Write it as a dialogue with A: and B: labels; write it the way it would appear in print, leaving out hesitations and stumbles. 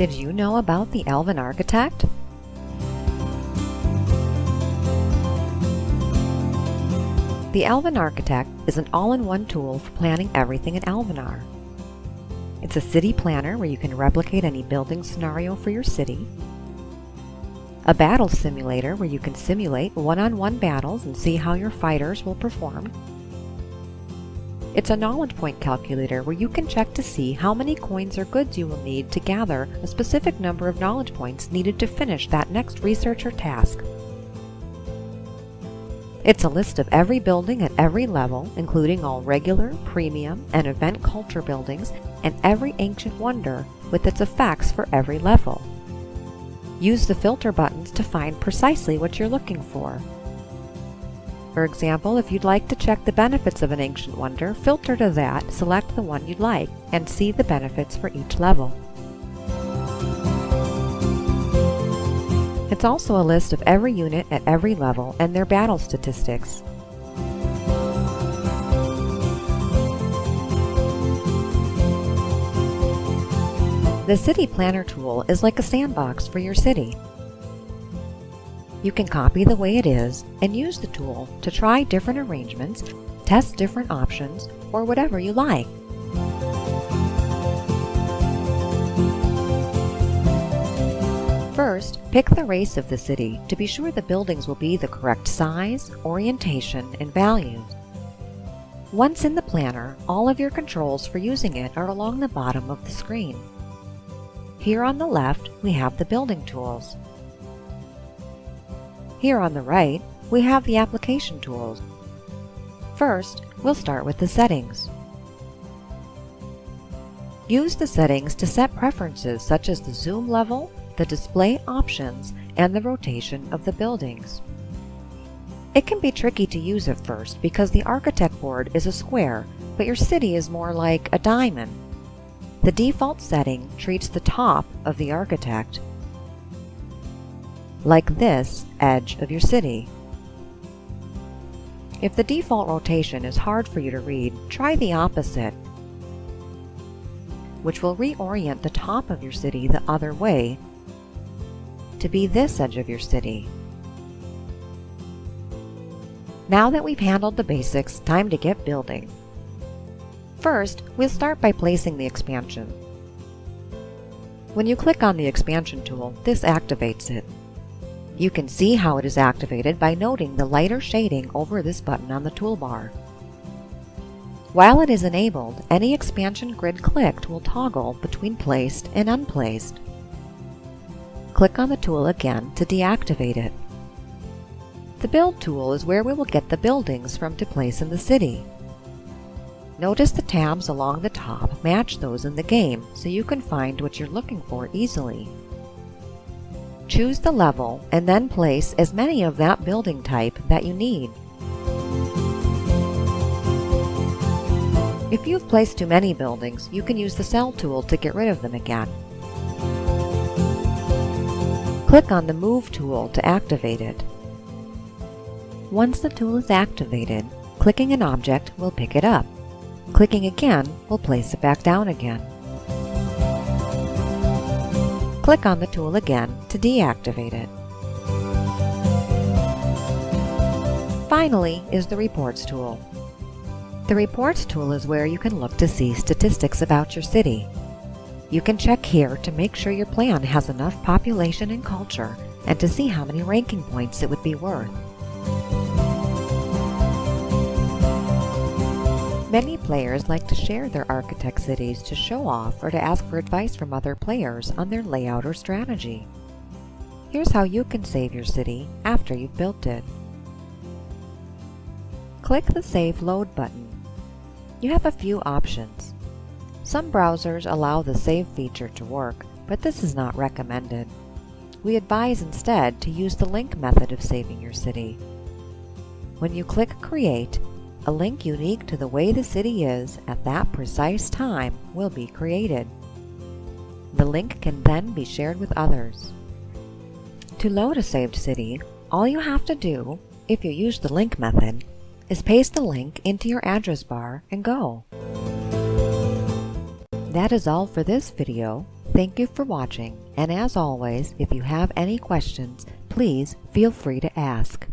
A: Did you know about the Elven Architect? The Elven Architect is an all-in-one tool for planning everything in Elvenar. It's a city planner where you can replicate any building scenario for your city, a battle simulator where you can simulate one-on-one battles and see how your fighters will perform. It's a knowledge point calculator where you can check to see how many coins or goods you will need to gather a specific number of knowledge points needed to finish that next research or task. It's a list of every building at every level, including all regular, premium, and event culture buildings, and every ancient wonder with its effects for every level. Use the filter buttons to find precisely what you're looking for. For example, if you'd like to check the benefits of an ancient wonder, filter to that, select the one you'd like, and see the benefits for each level. It's also a list of every unit at every level and their battle statistics. The City Planner tool is like a sandbox for your city. You can copy the way it is and use the tool to try different arrangements, test different options, or whatever you like. First, pick the race of the city to be sure the buildings will be the correct size, orientation, and values. Once in the planner, all of your controls for using it are along the bottom of the screen. Here on the left, we have the building tools. Here on the right, we have the application tools. First, we'll start with the settings. Use the settings to set preferences such as the zoom level, the display options, and the rotation of the buildings. It can be tricky to use at first because the architect board is a square, but your city is more like a diamond. The default setting treats the top of the architect like this edge of your city. If the default rotation is hard for you to read, try the opposite, which will reorient the top of your city the other way to be this edge of your city. Now that we've handled the basics, time to get building. First, we'll start by placing the expansion. When you click on the expansion tool, this activates it. You can see how it is activated by noting the lighter shading over this button on the toolbar. While it is enabled, any expansion grid clicked will toggle between placed and unplaced. Click on the tool again to deactivate it. The Build tool is where we will get the buildings from to place in the city. Notice the tabs along the top match those in the game so you can find what you're looking for easily. Choose the level and then place as many of that building type that you need. If you've placed too many buildings, you can use the Cell tool to get rid of them again. Click on the Move tool to activate it. Once the tool is activated, clicking an object will pick it up. Clicking again will place it back down again. Click on the tool again to deactivate it. Finally is the Reports tool. The Reports tool is where you can look to see statistics about your city. You can check here to make sure your plan has enough population and culture and to see how many ranking points it would be worth. Many players like to share their architect cities to show off or to ask for advice from other players on their layout or strategy. Here's how you can save your city after you've built it. Click the Save Load button. You have a few options. Some browsers allow the save feature to work, but this is not recommended. We advise instead to use the link method of saving your city. When you click Create, a link unique to the way the city is at that precise time will be created. The link can then be shared with others. To load a saved city, all you have to do, if you use the link method, is paste the link into your address bar and go. That is all for this video. Thank you for watching, and as always, if you have any questions, please feel free to ask.